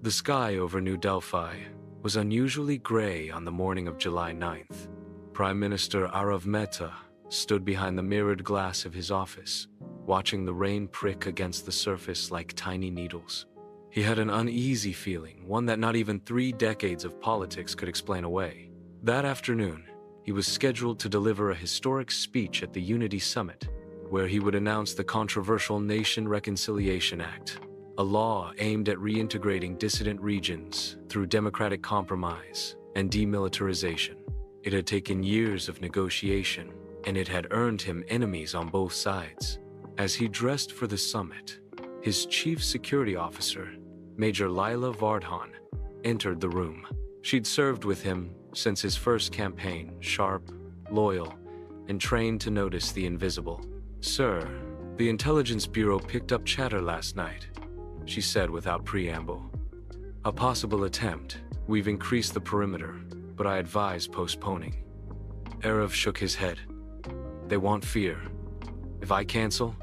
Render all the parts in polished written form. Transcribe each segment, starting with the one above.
The sky over New Delphi was unusually gray on the morning of July 9th. Prime Minister Arav Mehta stood behind the mirrored glass of his office, watching the rain prick against the surface like tiny needles. He had an uneasy feeling, one that not even 3 decades of politics could explain away. That afternoon, he was scheduled to deliver a historic speech at the Unity Summit, where he would announce the controversial Nation Reconciliation Act, a law aimed at reintegrating dissident regions through democratic compromise and demilitarization. It had taken years of negotiation, and it had earned him enemies on both sides. As he dressed for the summit, his chief security officer, Major Lila Vardhan, entered the room. She'd served with him since his first campaign, sharp, loyal, and trained to notice the invisible. "Sir, the Intelligence Bureau picked up chatter last night," she said without preamble. "A possible attempt. We've increased the perimeter, but I advise postponing." Arav shook his head. "They want fear. If I cancel,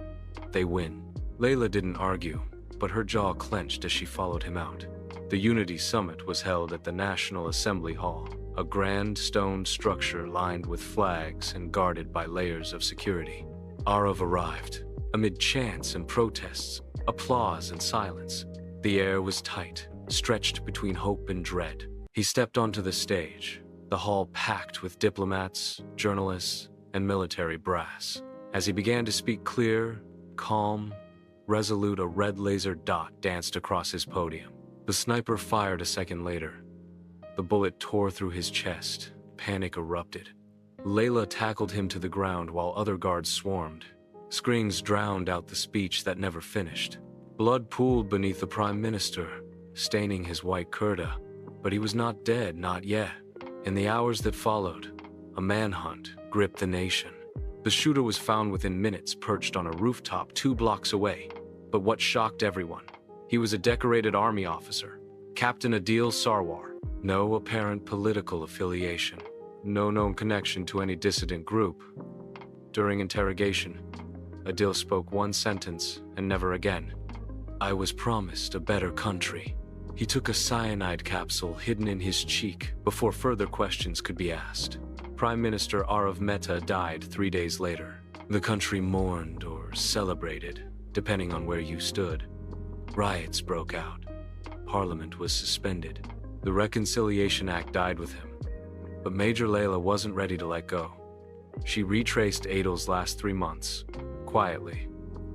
they win." Layla didn't argue, but her jaw clenched as she followed him out. The Unity Summit was held at the National Assembly Hall, a grand stone structure lined with flags and guarded by layers of security. Arav arrived. Amid chants and protests, applause and silence, the air was tight, stretched between hope and dread. He stepped onto the stage, the hall packed with diplomats, journalists, and military brass. As he began to speak clear, calm, resolute, a red laser dot danced across his podium. The sniper fired a second later. The bullet tore through his chest. Panic erupted. Layla tackled him to the ground while other guards swarmed. Screams drowned out the speech that never finished. Blood pooled beneath the Prime Minister, staining his white kurta. But he was not dead, not yet. In the hours that followed, a manhunt gripped the nation. The shooter was found within minutes, perched on a rooftop 2 blocks away. But what shocked everyone? He was a decorated army officer, Captain Adil Sarwar. No apparent political affiliation. No known connection to any dissident group. During interrogation, Adil spoke one sentence and never again. "I was promised a better country." He took a cyanide capsule hidden in his cheek before further questions could be asked. Prime Minister Arav Mehta died 3 days later. The country mourned or celebrated, depending on where you stood. Riots broke out. Parliament was suspended. The Reconciliation Act died with him. But Major Layla wasn't ready to let go. She retraced Adil's last 3 months, quietly,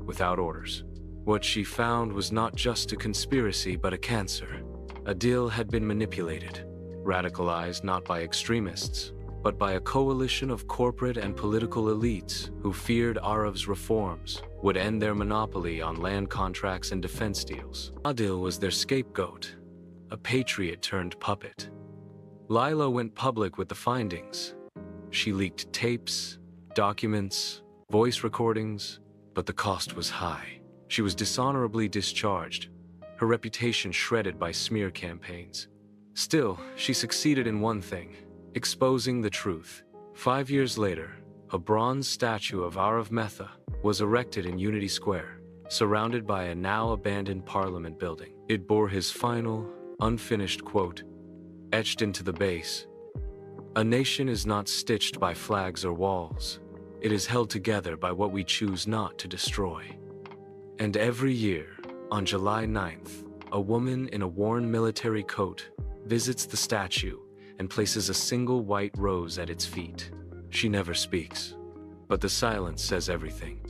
without orders. What she found was not just a conspiracy, but a cancer. Adil had been manipulated, radicalized not by extremists, but by a coalition of corporate and political elites who feared Arav's reforms would end their monopoly on land contracts and defense deals. Adil was their scapegoat, a patriot turned puppet. Lila went public with the findings. She leaked tapes, documents, voice recordings, but the cost was high. She was dishonorably discharged, her reputation shredded by smear campaigns. Still, she succeeded in one thing: exposing the truth. 5 years later, a bronze statue of Arav Mehta was erected in Unity Square, surrounded by a now-abandoned parliament building. It bore his final, unfinished quote, etched into the base: "A nation is not stitched by flags or walls. It is held together by what we choose not to destroy." And every year, on July 9th, a woman in a worn military coat visits the statue and places a single white rose at its feet. She never speaks, but the silence says everything.